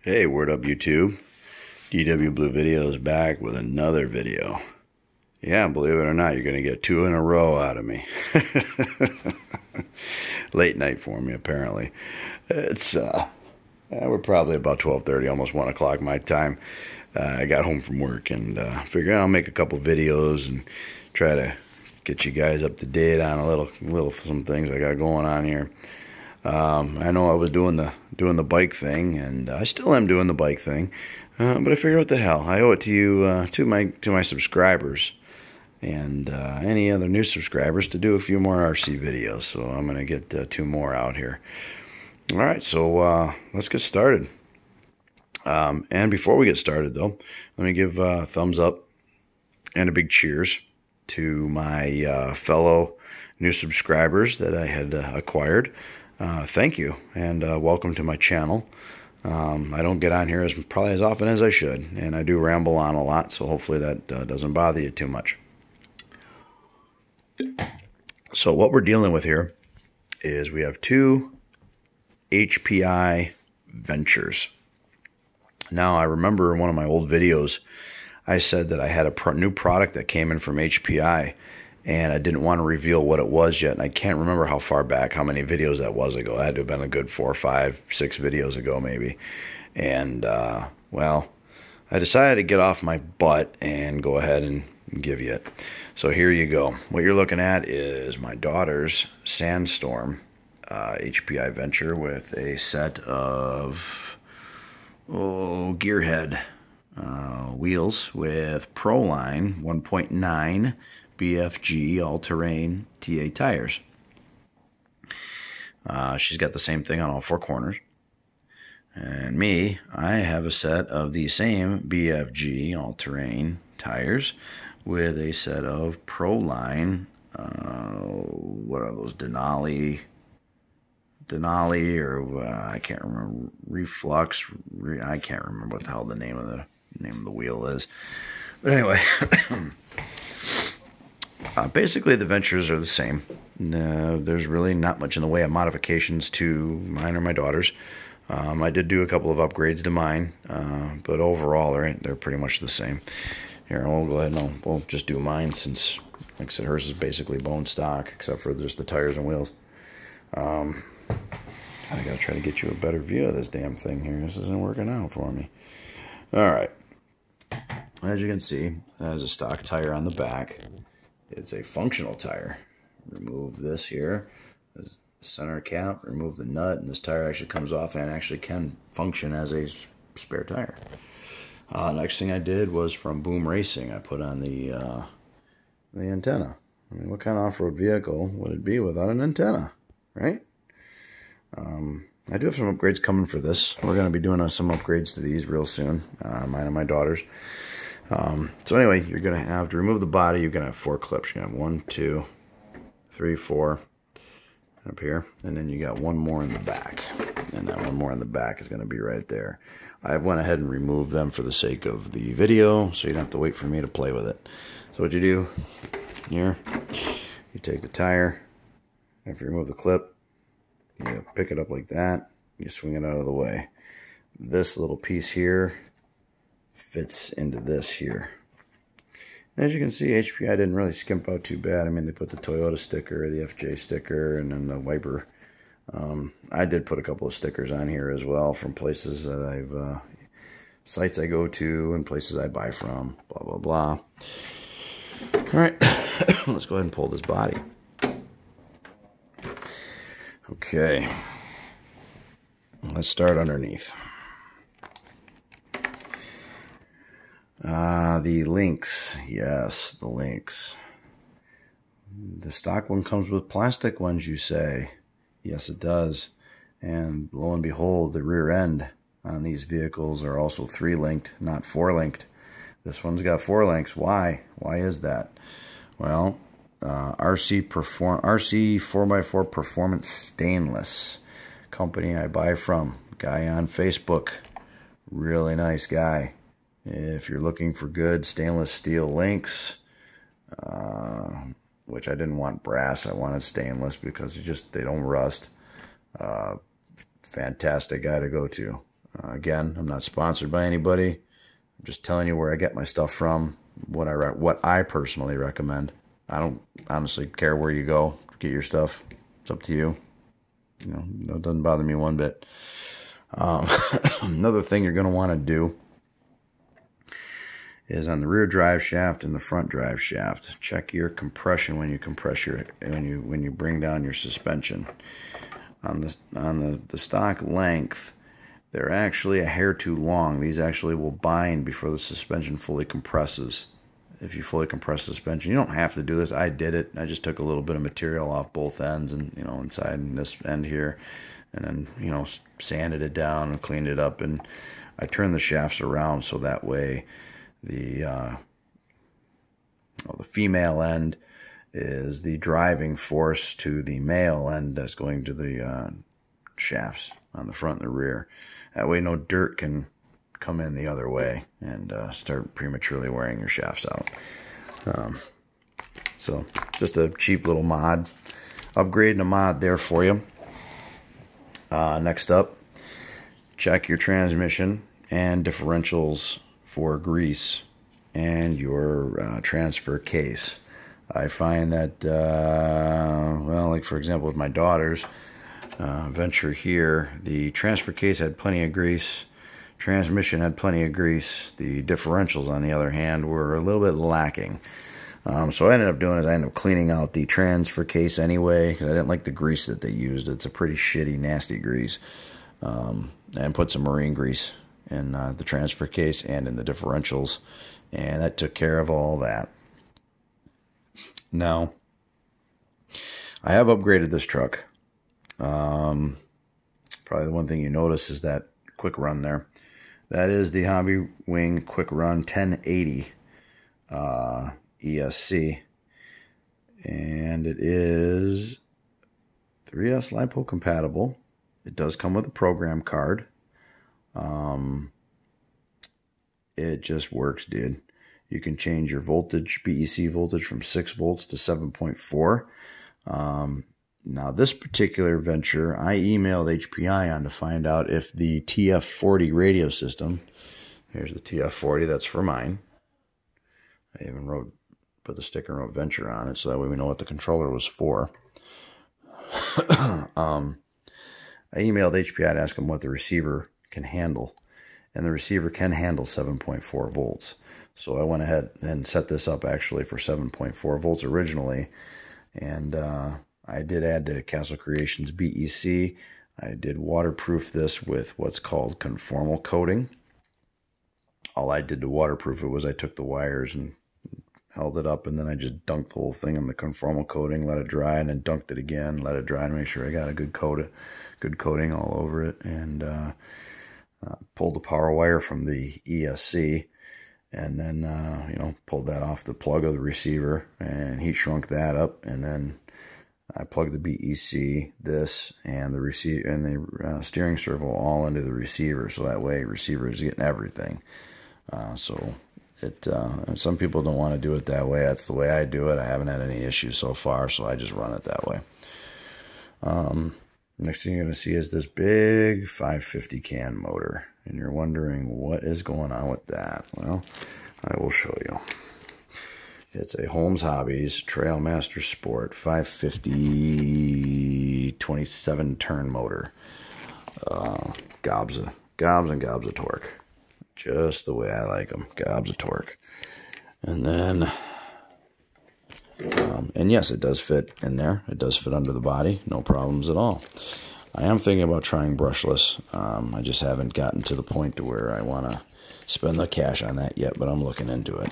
Hey, word up YouTube. DW Blue Video is back with another video. Yeah, believe it or not, you're going to get 2 in a row out of me. Late night for me, apparently. It's, we're probably about 12:30, almost 1 o'clock my time. I got home from work and figured I'll make a couple videos and try to get you guys up to date on some things I got going on here. I know I was doing the bike thing, and I still am doing the bike thing, but I figure, what the hell? I owe it to you, to my subscribers, and any other new subscribers, to do a few more RC videos. So I'm gonna get 2 more out here. All right, so let's get started. And before we get started, though, let me give a thumbs up and a big cheers to my fellow new subscribers that I had acquired. Thank you, and welcome to my channel. I don't get on here probably as often as I should, and I do ramble on a lot, so hopefully that doesn't bother you too much. So what we're dealing with here is we have 2 Hpi Ventures. Now, I remember in one of my old videos, I said that I had a new product that came in from Hpi, and I didn't want to reveal what it was yet. And I can't remember how far back, how many videos that was ago. That had to have been a good 4, 5, 6 videos ago, maybe. And, well, I decided to get off my butt and go ahead and give you it. So here you go. What you're looking at is my daughter's Sandstorm Hpi Venture with a set of gearhead wheels with Proline 1.9 BFG all-terrain TA tires. She's got the same thing on all 4 corners. And me, I have a set of the same BFG all-terrain tires with a set of Proline, what are those, Denali, or I can't remember, Reflux, I can't remember what the hell the name of the wheel is. But anyway, basically the Ventures are the same. There's really not much in the way of modifications to mine or my daughter's. I did do a couple of upgrades to mine, but overall they're pretty much the same. Here, we'll go ahead and we'll just do mine, since, like I said, hers is basically bone stock, except for just the tires and wheels. I gotta try to get you a better view of this damn thing here. This isn't working out for me. All right. As you can see, there's a stock tire on the back. It's a functional tire. Remove this here, the center cap, remove the nut, and this tire actually comes off and actually can function as a spare tire. Next thing I did was from Boom Racing. I put on the antenna. I mean, what kind of off-road vehicle would it be without an antenna, right? I do have some upgrades coming for this. We're going to be doing some upgrades to these real soon, mine and my daughter's. So anyway, you're going to have to remove the body. You're going to have 4 clips. You're going to have 1, 2, 3, 4 up here, and then you got 1 more in the back, and that 1 more in the back is going to be right there. I went ahead and removed them for the sake of the video, so you don't have to wait for me to play with it. So what you do here, you take the tire, after you remove the clip, you pick it up like that, you swing it out of the way. This little piece here fits into this here. And as you can see, HPI didn't really skimp out too bad. I mean, they put the Toyota sticker, the FJ sticker, and then the wiper. I did put a couple of stickers on here as well from places that sites I go to and places I buy from, blah, blah, blah. All right, let's go ahead and pull this body. Okay, let's start underneath. The links, yes, the links. The stock one comes with plastic ones, you say? Yes, it does. And lo and behold, the rear end on these vehicles are also 3-linked, not 4-linked. This one's got 4 links. Why? Why is that? Well, RC 4x4 Performance Stainless, company I buy from, guy on Facebook, really nice guy. If you're looking for good stainless steel links, which I didn't want brass, I wanted stainless because they don't rust. Fantastic guy to go to. Again, I'm not sponsored by anybody. I'm just telling you where I get my stuff from, what I personally recommend. I don't honestly care where you go get your stuff. It's up to you. You know, it doesn't bother me one bit. Another thing you're going to want to do is on the rear drive shaft and the front drive shaft, check your compression when you compress when you bring down your suspension. On the stock length, they're actually a hair too long. These actually will bind before the suspension fully compresses. If you fully compress the suspension, you don't have to do this. I did it. I just took a little bit of material off both ends and, you know, inside and this end here, and then, you know, sanded it down and cleaned it up. And I turned the shafts around so that way the female end is the driving force to the male end that's going to the shafts on the front and the rear. That way no dirt can come in the other way and start prematurely wearing your shafts out. So just a cheap little mod, upgrading a mod there for you. Next up, check your transmission and differentials for grease and your transfer case. I find that, well, like for example with my daughter's Venture here, the transfer case had plenty of grease, transmission had plenty of grease. The differentials, on the other hand, were a little bit lacking. So what I ended up doing is I ended up cleaning out the transfer case anyway, because I didn't like the grease that they used. It's a pretty shitty, nasty grease. And put some marine grease in the transfer case and in the differentials, and that took care of all that. Now, I have upgraded this truck. Probably the one thing you notice is that quick run there. That is the Hobby Wing Quick Run 1080 ESC, and it is 3S Lipo Compatible. It does come with a program card. It just works, dude. You can change your voltage, BEC voltage, from 6 volts to 7.4. Now, this particular Venture, I emailed HPI on to find out if the TF40 radio system, here's the TF40, that's for mine. I even put the sticker and wrote Venture on it, so that way we know what the controller was for. I emailed HPI to ask them what the receiver can handle, and the receiver can handle 7.4 volts. So I went ahead and set this up actually for 7.4 volts originally, and I did add to Castle Creations BEC. I did waterproof this with what's called conformal coating. All I did to waterproof it was I took the wires and held it up, and then I just dunked the whole thing in the conformal coating, let it dry, and then dunked it again, let it dry, and make sure I got a good coating all over it, and pulled the power wire from the ESC, and then you know, pulled that off the plug of the receiver and heat shrunk that up, and then I plugged the BEC, this, and the receiver and the steering servo all into the receiver, so that way receiver is getting everything. So it and some people don't want to do it that way. That's the way I do it. I haven't had any issues so far, so I just run it that way. Next thing you're going to see is this big 550 can motor, and you're wondering what is going on with that. Well, I will show you. It's a Holmes Hobbies Trailmaster Sport 550 27 turn motor. Gobs and gobs of torque. Just the way I like them. Gobs of torque. And then, and yes, it does fit in there. It does fit under the body. No problems at all. I am thinking about trying brushless. I just haven't gotten to the point to where I want to spend the cash on that yet, but I'm looking into it.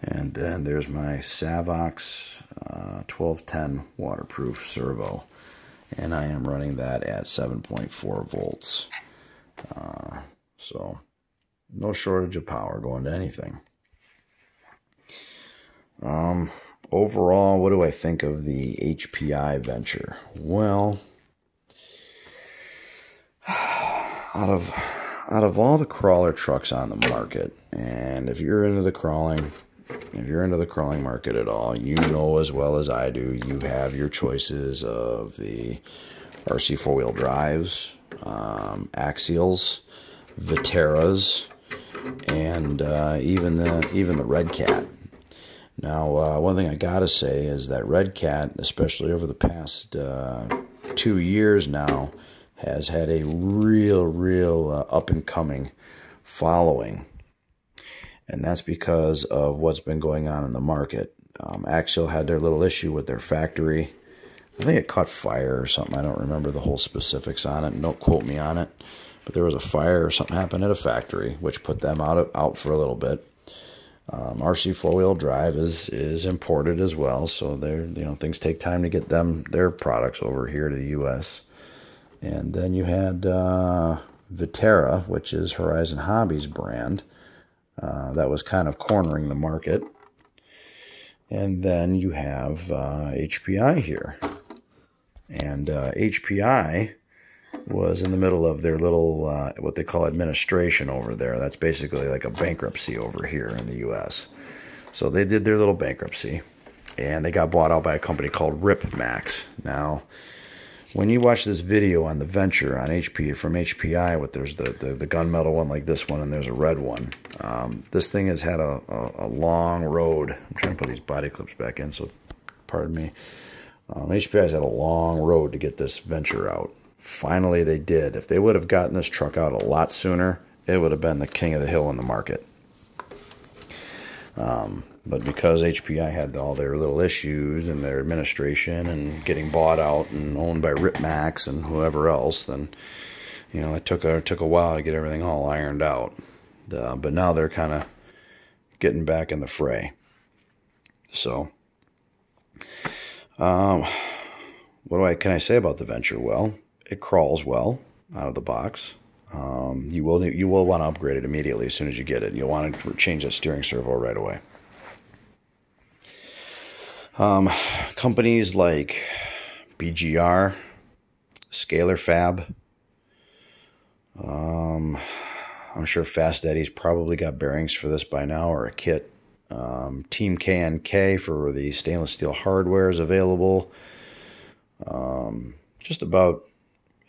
And then there's my Savox 1210 waterproof servo, and I am running that at 7.4 volts. So no shortage of power going to anything. Overall, what do I think of the HPI Venture? Well, out of all the crawler trucks on the market, and if you're into the crawling market at all, you know as well as I do, you have your choices of the RC four-wheel drives, Axials, Viteras, and even the Red Cat. Now, one thing I gotta say is that Red Cat, especially over the past 2 years now, has had a real up and coming following, and that's because of what's been going on in the market. Axial had their little issue with their factory. I think it caught fire or something. I don't remember the whole specifics on it. Don't quote me on it. But there was a fire or something happened at a factory, which put them out for a little bit. RC four-wheel drive is imported as well, so things take time to get their products over here to the U.S. And then you had Vitera, which is Horizon Hobbies brand, that was kind of cornering the market. And then you have HPI here. And HPI was in the middle of their little, what they call administration over there. That's basically like a bankruptcy over here in the U.S. So they did their little bankruptcy, and they got bought out by a company called RipMax. Now, when you watch this video on the Venture on from HPI, there's the gunmetal one like this one, and there's a red one. This thing has had a long road. I'm trying to put these body clips back in, so pardon me. HPI has had a long road to get this Venture out. Finally, they did. If they would have gotten this truck out a lot sooner, it would have been the king of the hill in the market. But because HPI had all their little issues and their administration and getting bought out and owned by RipMax and whoever else, then it took a while to get everything all ironed out. But now they're kind of getting back in the fray. So, what can I say about the Venture? Well, it crawls well out of the box. You will want to upgrade it immediately as soon as you get it. You'll want to change that steering servo right away. Companies like BGR, Scalar Fab, I'm sure Fast Eddie's probably got bearings for this by now, or a kit. Team K&K for the stainless steel hardware is available. Just about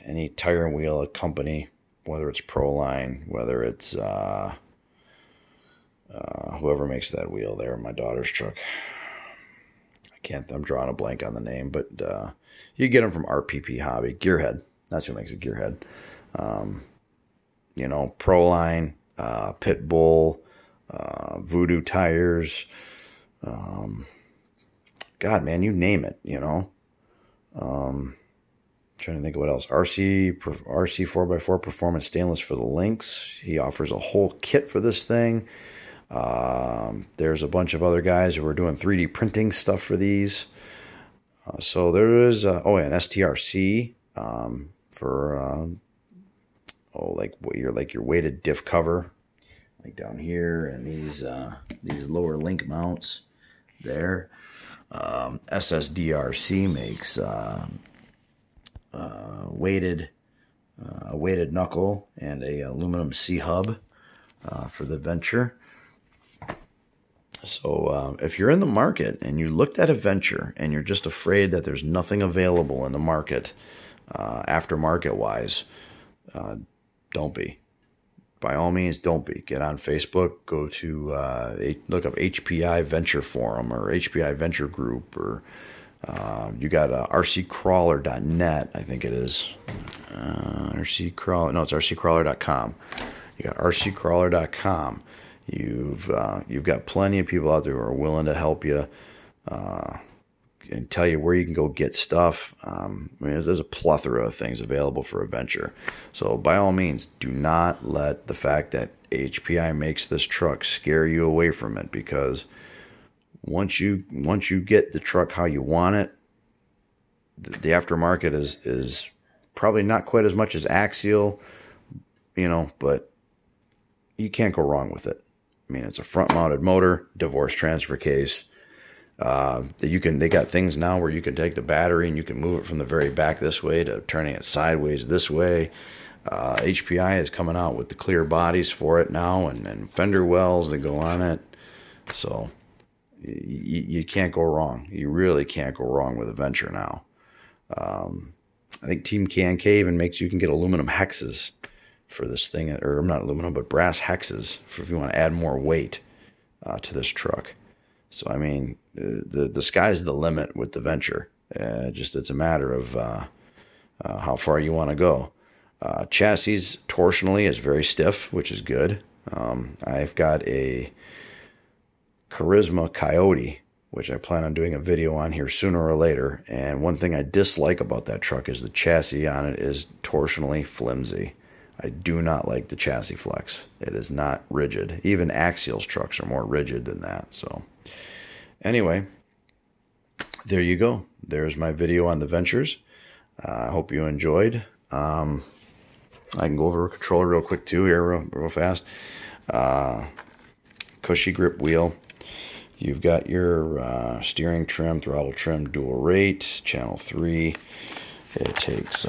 any tire and wheel company, whether it's Proline, whether it's whoever makes that wheel there, my daughter's truck. I'm drawing a blank on the name, but you get them from RPP Hobby. Gearhead, that's who makes a Gearhead. Proline, Pitbull, Voodoo Tires. God, man, you name it, trying to think of what else. RC 4x4 Performance Stainless for the links. He offers a whole kit for this thing. There's a bunch of other guys who are doing 3D printing stuff for these. So there is, an STRC for your weighted diff cover, like down here, and these lower link mounts there. SSDRC makes weighted knuckle and a aluminum C-hub for the Venture. So if you're in the market and you looked at a Venture and you're just afraid that there's nothing available in the market, aftermarket-wise, don't be. By all means, don't be. Get on Facebook, go to look up HPI Venture Forum or HPI Venture Group, or you got rccrawler.net, I think it is. It's rccrawler.com. You got rccrawler.com. You've got plenty of people out there who are willing to help you and tell you where you can go get stuff. There's a plethora of things available for a Venture. So by all means, do not let the fact that HPI makes this truck scare you away from it, because once you get the truck how you want it, the aftermarket is probably not quite as much as Axial, but you can't go wrong with it. It's a front-mounted motor, divorce transfer case. They got things now where you can take the battery and you can move it from the very back this way to turning it sideways this way. HPI is coming out with the clear bodies for it now, and fender wells that go on it. So you can't go wrong. You really can't go wrong with a Venture now. I think Team K even makes you can get aluminum hexes for this thing, or not aluminum, but brass hexes for if you want to add more weight to this truck. So I mean, the sky's the limit with the Venture. Just it's a matter of how far you want to go. Chassis torsionally is very stiff, which is good. I've got a Charisma Coyote, which I plan on doing a video on here sooner or later. And one thing I dislike about that truck is the chassis on it is torsionally flimsy. I do not like the chassis flex. It is not rigid. Even Axial's trucks are more rigid than that. So anyway, there you go. There's my video on the Ventures. I hope you enjoyed. I can go over a controller real quick too here, real fast. Cushy grip wheel. You've got your steering trim, throttle trim, dual rate, channel 3. It takes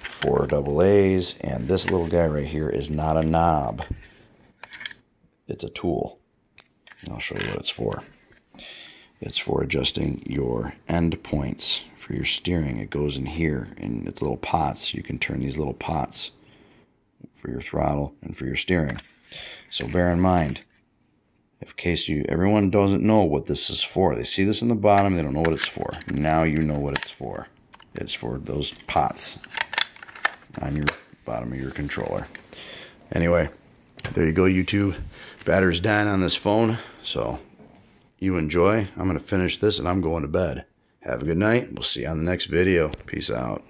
4 AA's, and this little guy right here is not a knob. It's a tool. And I'll show you what it's for. It's for adjusting your end points for your steering. It goes in here, and it's little pots. You can turn these little pots for your throttle and for your steering. So bear in mind, in case everyone doesn't know what this is for. They see this in the bottom, they don't know what it's for. Now you know what it's for. It's for those pots on your bottom of your controller. Anyway, there you go, YouTube. Battery's dying on this phone, so you enjoy. I'm going to finish this and I'm going to bed. Have a good night. We'll see you on the next video. Peace out.